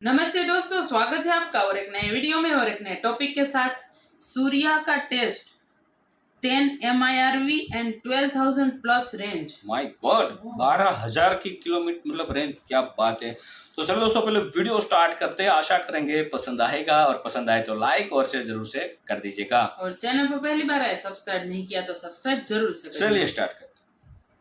नमस्ते दोस्तों, स्वागत है आपका और एक नए वीडियो में और एक नए टॉपिक के साथ। सूर्या का test 10 MIRV and 12,000 plus range. My god, 12,000 की किलोमीटर मतलब रेंज, क्या बात है। तो चलो दोस्तों, पहले वीडियो स्टार्ट करते हैं। आशा करेंगे पसंद आएगा और पसंद आए तो लाइक और शेयर जरूर से कर दीजिएगा। और चैनल पर पहली बार आए, सब्सक्राइब नहीं किया तो सब्सक्राइब जरूर से करिए। चलिए स्टार्ट करते हैं।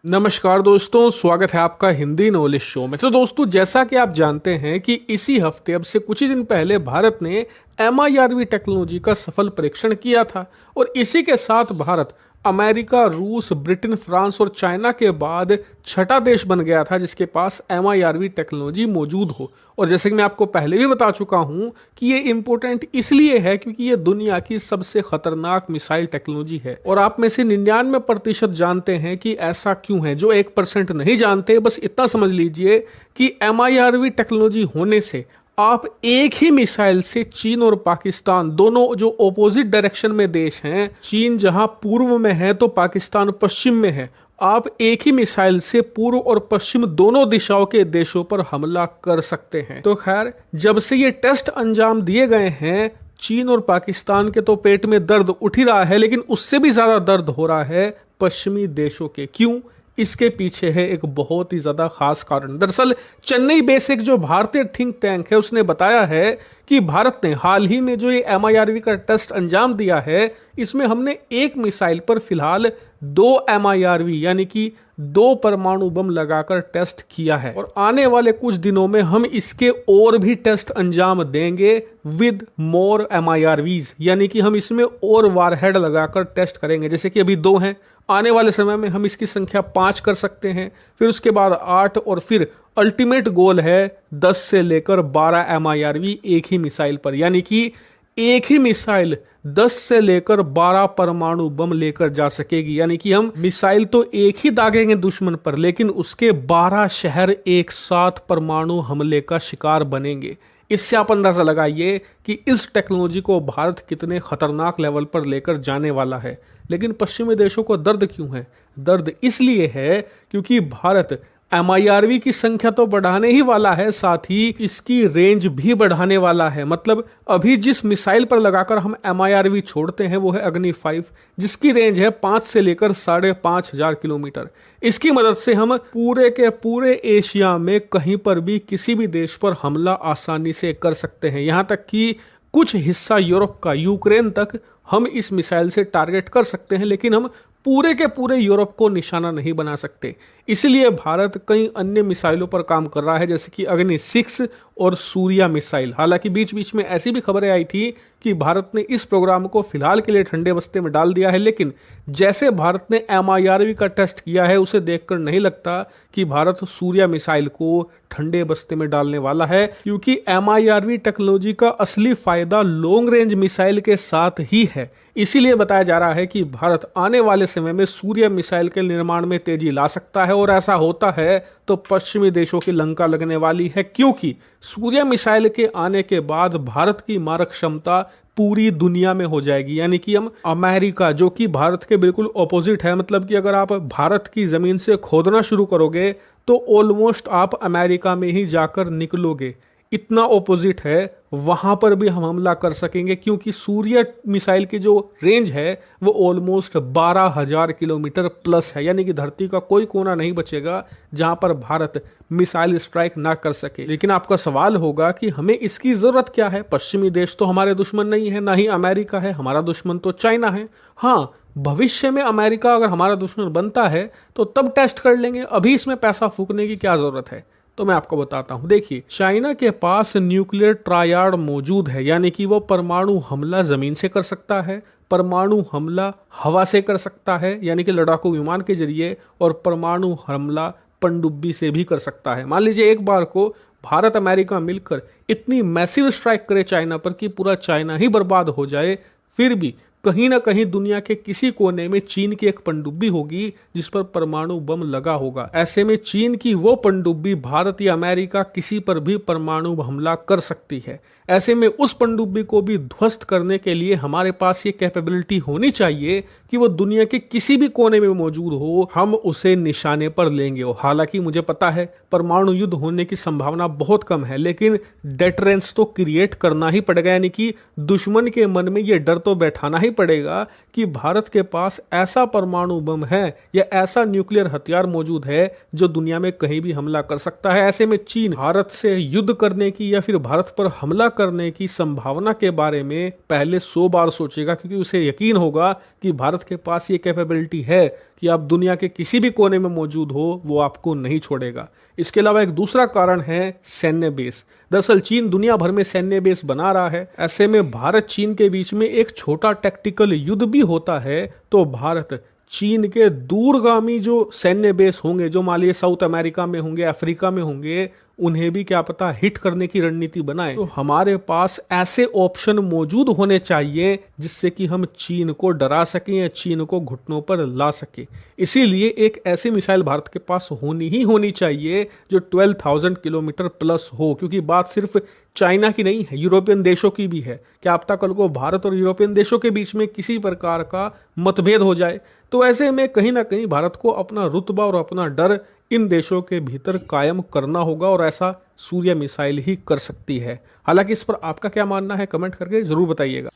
नमस्कार दोस्तों, स्वागत है आपका हिंदी नॉलेज शो में। तो दोस्तों, जैसा कि आप जानते हैं कि इसी हफ्ते अब से कुछ ही दिन पहले भारत ने MIRV टेक्नोलॉजी का सफल परीक्षण किया था और इसी के साथ भारत अमेरिका, रूस, ब्रिटेन, फ्रांस और चाइना के बाद छठा देश बन गया था जिसके पास MIRV टेक्नोलॉजी मौजूद हो। और जैसे कि मैं आपको पहले भी बता चुका हूं कि ये इम्पोर्टेंट इसलिए है क्योंकि ये दुनिया की सबसे खतरनाक मिसाइल टेक्नोलॉजी है। और आप में से 99% जानते हैं कि ऐसा क्यों है। जो 1% नहीं जानते, बस इतना समझ लीजिए कि MIRV टेक्नोलॉजी होने से आप एक ही मिसाइल से चीन और पाकिस्तान दोनों जो ऑपोजिट डायरेक्शन में देश हैं, चीन जहां पूर्व में है तो पाकिस्तान पश्चिम में है, आप एक ही मिसाइल से पूर्व और पश्चिम दोनों दिशाओं के देशों पर हमला कर सकते हैं। तो खैर, जब से ये टेस्ट अंजाम दिए गए हैं, चीन और पाकिस्तान के तो पेट में दर्द उठ ही रहा है, लेकिन उससे भी ज्यादा दर्द हो रहा है पश्चिमी देशों के। क्यों? इसके पीछे है एक बहुत ही ज्यादा खास कारण। दरअसल चेन्नई बेसिक जो भारतीय थिंक टैंक है उसने बताया है कि भारत ने हाल ही में जो ये MIRV का टेस्ट अंजाम दिया है, इसमें हमने एक मिसाइल पर फिलहाल 2 MIRV यानी कि 2 परमाणु बम लगाकर टेस्ट किया है और आने वाले कुछ दिनों में हम इसके और भी टेस्ट अंजाम देंगे विद मोर MIRVs, यानी कि हम इसमें और वारहेड लगाकर टेस्ट करेंगे। जैसे कि अभी 2 हैं, आने वाले समय में हम इसकी संख्या 5 कर सकते हैं, फिर उसके बाद 8 और फिर अल्टीमेट गोल है 10 से लेकर 12 MIRV एक ही मिसाइल पर, यानी कि एक ही मिसाइल 10 से लेकर 12 परमाणु बम लेकर जा सकेगी। यानी कि हम मिसाइल तो एक ही दागेंगे दुश्मन पर, लेकिन उसके 12 शहर एक साथ परमाणु हमले का शिकार बनेंगे। इससे आप अंदाजा लगाइए कि इस टेक्नोलॉजी को भारत कितने खतरनाक लेवल पर लेकर जाने वाला है। लेकिन पश्चिमी देशों को दर्द क्यों है? दर्द इसलिए है क्योंकि भारत MIRV की संख्या तो बढ़ाने ही वाला है, साथ ही इसकी रेंज भी बढ़ाने वाला है। मतलब अभी जिस मिसाइल पर लगाकर हम MIRV छोड़ते हैं वो है अग्नि 5, जिसकी रेंज है 5 से लेकर 5,500 किलोमीटर। इसकी मदद से हम पूरे के पूरे एशिया में कहीं पर भी किसी भी देश पर हमला आसानी से कर सकते हैं। यहाँ तक कि कुछ हिस्सा यूरोप का, यूक्रेन तक हम इस मिसाइल से टारगेट कर सकते हैं, लेकिन हम पूरे के पूरे यूरोप को निशाना नहीं बना सकते। इसलिए भारत कई अन्य मिसाइलों पर काम कर रहा है, जैसे कि अग्नि 6 और सूर्या मिसाइल। हालांकि बीच बीच में ऐसी भी खबरें आई थी कि भारत ने इस प्रोग्राम को फिलहाल के लिए ठंडे बस्ते में डाल दिया है, लेकिन जैसे भारत ने MIRV का टेस्ट किया है उसे देखकर नहीं लगता कि भारत सूर्या मिसाइल को ठंडे बस्ते में डालने वाला है, क्योंकि MIRV टेक्नोलॉजी का असली फायदा लॉन्ग रेंज मिसाइल के साथ ही है। इसीलिए बताया जा रहा है कि भारत आने वाले समय में सूर्या मिसाइल के निर्माण में तेजी ला सकता है, और ऐसा होता है तो पश्चिमी देशों की लंका लगने वाली है, क्योंकि सूर्या मिसाइल के आने के बाद भारत की मारक क्षमता पूरी दुनिया में हो जाएगी। यानी कि हम अमेरिका, जो कि भारत के बिल्कुल ऑपोजिट है, मतलब कि अगर आप भारत की जमीन से खोदना शुरू करोगे तो ऑलमोस्ट आप अमेरिका में ही जाकर निकलोगे, इतना ऑपोजिट है, वहां पर भी हम हमला कर सकेंगे, क्योंकि सूर्य मिसाइल की जो रेंज है वो ऑलमोस्ट 12,000 किलोमीटर प्लस है। यानी कि धरती का कोई कोना नहीं बचेगा जहां पर भारत मिसाइल स्ट्राइक ना कर सके। लेकिन आपका सवाल होगा कि हमें इसकी जरूरत क्या है? पश्चिमी देश तो हमारे दुश्मन नहीं है, ना ही अमेरिका है, हमारा दुश्मन तो चाइना है। हाँ, भविष्य में अमेरिका अगर हमारा दुश्मन बनता है तो तब टेस्ट कर लेंगे, अभी इसमें पैसा फूकने की क्या जरूरत है? तो मैं आपको बताता हूं। देखिए, चाइना के पास न्यूक्लियर ट्रायड मौजूद है, यानी कि वो परमाणु हमला जमीन से कर सकता है, परमाणु हमला हवा से कर सकता है यानी कि लड़ाकू विमान के जरिए, और परमाणु हमला पनडुब्बी से भी कर सकता है। मान लीजिए एक बार को भारत अमेरिका मिलकर इतनी मैसिव स्ट्राइक करे चाइना पर कि पूरा चाइना ही बर्बाद हो जाए, फिर भी कहीं ना कहीं दुनिया के किसी कोने में चीन की एक पनडुब्बी होगी जिस पर परमाणु बम लगा होगा। ऐसे में चीन की वो पनडुब्बी भारत या अमेरिका किसी पर भी परमाणु हमला कर सकती है। ऐसे में उस पनडुब्बी को भी ध्वस्त करने के लिए हमारे पास ये कैपेबिलिटी होनी चाहिए कि वो दुनिया के किसी भी कोने में मौजूद हो, हम उसे निशाने पर लेंगे। और हालांकि मुझे पता है परमाणु युद्ध होने की संभावना बहुत कम है, लेकिन डेटरेंस तो क्रिएट करना ही पड़ेगा, यानी कि दुश्मन के मन में ये डर तो बैठाना ही पड़ेगा कि भारत के पास ऐसा परमाणु बम है या ऐसा न्यूक्लियर हथियार मौजूद है जो दुनिया में कहीं भी हमला कर सकता है। ऐसे में चीन भारत से युद्ध करने की या फिर भारत पर हमला करने की संभावना के बारे में पहले 100 बार सोचेगा, क्योंकि उसे यकीन होगा कि भारत के पास ये कैपेबिलिटी है कि आप दुनिया के किसी भी कोने में मौजूद हो, वो आपको नहीं छोड़ेगा। इसके अलावा एक दूसरा कारण है सैन्य बेस। दरअसल चीन दुनिया भर में सैन्य बेस बना रहा है। ऐसे में भारत चीन के बीच में एक छोटा टैक्टिकल युद्ध भी होता है तो भारत चीन के दूरगामी जो सैन्य बेस होंगे, जो मान लीजिए साउथ अमेरिका में होंगे, अफ्रीका में होंगे, उन्हें भी क्या पता हिट करने की रणनीति बनाए। तो हमारे पास ऐसे ऑप्शन मौजूद होने चाहिए जिससे कि हम चीन को डरा सकें या चीन को घुटनों पर ला सकें। इसीलिए एक ऐसी मिसाइल भारत के पास होनी ही होनी चाहिए जो 12,000 किलोमीटर प्लस हो, क्योंकि बात सिर्फ चाइना की नहीं है, यूरोपियन देशों की भी है। क्या पता कल को भारत और यूरोपियन देशों के बीच में किसी प्रकार का मतभेद हो जाए, तो ऐसे में कहीं ना कहीं भारत को अपना रुतबा और अपना डर इन देशों के भीतर कायम करना होगा, और ऐसा सूर्य मिसाइल ही कर सकती है। हालांकि इस पर आपका क्या मानना है, कमेंट करके जरूर बताइएगा।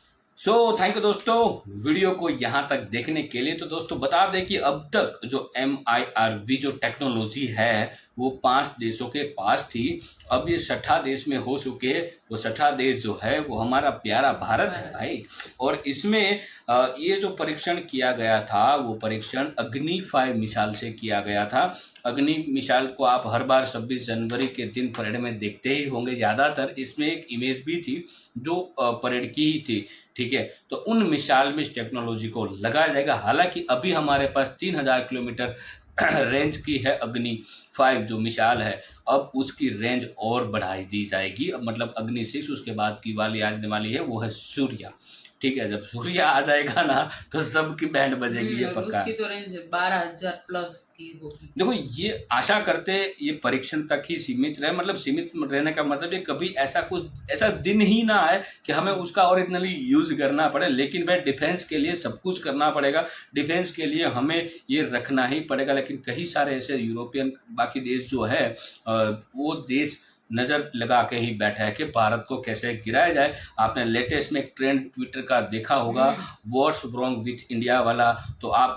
थैंक यू दोस्तों वीडियो को यहाँ तक देखने के लिए। तो दोस्तों बता दें कि अब तक जो MIRV जो टेक्नोलॉजी है वो 5 देशों के पास थी, अब ये 6ठा देश में हो चुके। वो 6ठा देश जो है वो हमारा प्यारा भारत है भाई। और इसमें ये जो परीक्षण किया गया था वो परीक्षण अग्नि 5 मिसाइल से किया गया था। अग्नि मिसाइल को आप हर बार 26 जनवरी के दिन परेड में देखते ही होंगे ज़्यादातर। इसमें एक इमेज भी थी जो परेड की ही थी, ठीक है। तो उन मिसाइल में इस टेक्नोलॉजी को लगाया जाएगा। हालांकि अभी हमारे पास 3000 किलोमीटर रेंज की है अग्नि 5 जो मिसाइल है, अब उसकी रेंज और बढ़ाई दी जाएगी। अब मतलब अग्नि 6 उसके बाद की वाली आने वाली है वो है सूर्या, ठीक है। जब सूर्य आ जाएगा ना तो सबकी बैंड बजेगी, ये पक्का। उसकी तो रेंज 12,000 प्लस की होगी। देखो ये आशा करते ये परीक्षण तक ही सीमित रहे, मतलब सीमित रहने का मतलब ये कभी ऐसा दिन ही ना आए कि हमें उसका ओरिजिनली यूज करना पड़े। लेकिन भाई डिफेंस के लिए सब कुछ करना पड़ेगा, डिफेंस के लिए हमें ये रखना ही पड़ेगा। लेकिन कई सारे ऐसे यूरोपियन बाकी देश जो है वो देश नज़र लगा के ही बैठा है कि भारत को कैसे गिराया जाए। आपने लेटेस्ट में एक ट्रेंड ट्विटर का देखा होगा, व्हाट्स रॉन्ग विथ इंडिया वाला, तो आप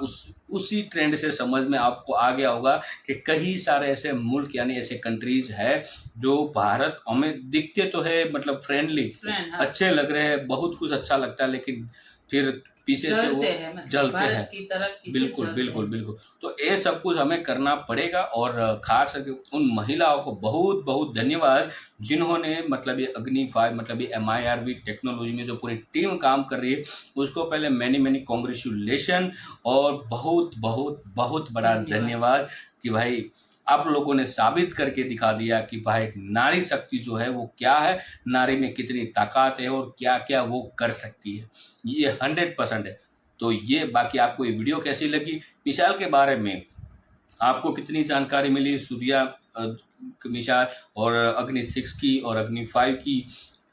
उसी ट्रेंड से समझ में आपको आ गया होगा कि कई सारे ऐसे मुल्क यानी ऐसे कंट्रीज है जो भारत हमें दिखते तो है मतलब फ्रेंडली, अच्छे लग रहे हैं, बहुत कुछ अच्छा लगता है, लेकिन फिर पीछे से वो जलते हैं की तरह। बिल्कुल बिल्कुल बिल्कुल। तो ये सब कुछ हमें करना पड़ेगा। और खास करके उन महिलाओं को बहुत बहुत धन्यवाद जिन्होंने मतलब ये अग्नि 5 मतलब ये MIRV टेक्नोलॉजी में जो पूरी टीम काम कर रही है उसको पहले मैनी कॉन्ग्रेचुलेशन और बहुत बहुत बहुत बड़ा धन्यवाद कि भाई आप लोगों ने साबित करके दिखा दिया कि भाई नारी शक्ति जो है वो क्या है, नारी में कितनी ताकत है और क्या क्या वो कर सकती है, ये 100% है। तो ये बाकी आपको ये वीडियो कैसी लगी, मिसाइल के बारे में आपको कितनी जानकारी मिली, सूर्या मिसाइल और अग्नि 6 की और अग्नि 5 की,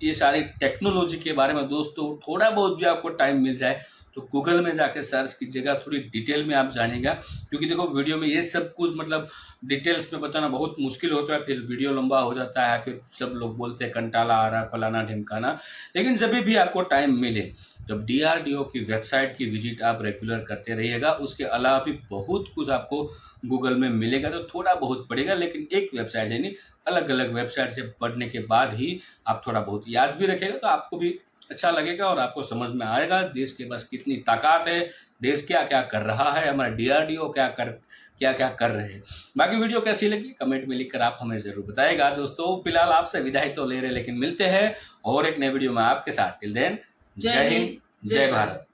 ये सारी टेक्नोलॉजी के बारे में दोस्तों थोड़ा बहुत भी आपको टाइम मिल जाए तो गूगल में जाके सर्च कीजिएगा, थोड़ी डिटेल में आप जानिएगा। क्योंकि देखो वीडियो में ये सब कुछ मतलब डिटेल्स में बताना बहुत मुश्किल होता है, फिर वीडियो लंबा हो जाता है, फिर सब लोग बोलते हैं कंटाला आ रहा है फलाना ढिमकाना। लेकिन जब भी आपको टाइम मिले, जब DRDO की वेबसाइट की विजिट आप रेगुलर करते रहिएगा, उसके अलावा भी बहुत कुछ आपको गूगल में मिलेगा, तो थोड़ा बहुत पड़ेगा। लेकिन एक वेबसाइट है नहीं, अलग अलग वेबसाइट से पढ़ने के बाद ही आप थोड़ा बहुत याद भी रखेगा तो आपको भी अच्छा लगेगा और आपको समझ में आएगा देश के पास कितनी ताकत है, देश क्या क्या कर रहा है, हमारा DRDO क्या क्या कर रहे हैं। बाकी वीडियो कैसी लगी कमेंट में लिखकर आप हमें जरूर बताएगा। दोस्तों फिलहाल आपसे विदाई तो ले रहे, लेकिन मिलते हैं और एक नए वीडियो में आपके साथ। टिल देन जय हिंद जय भारत।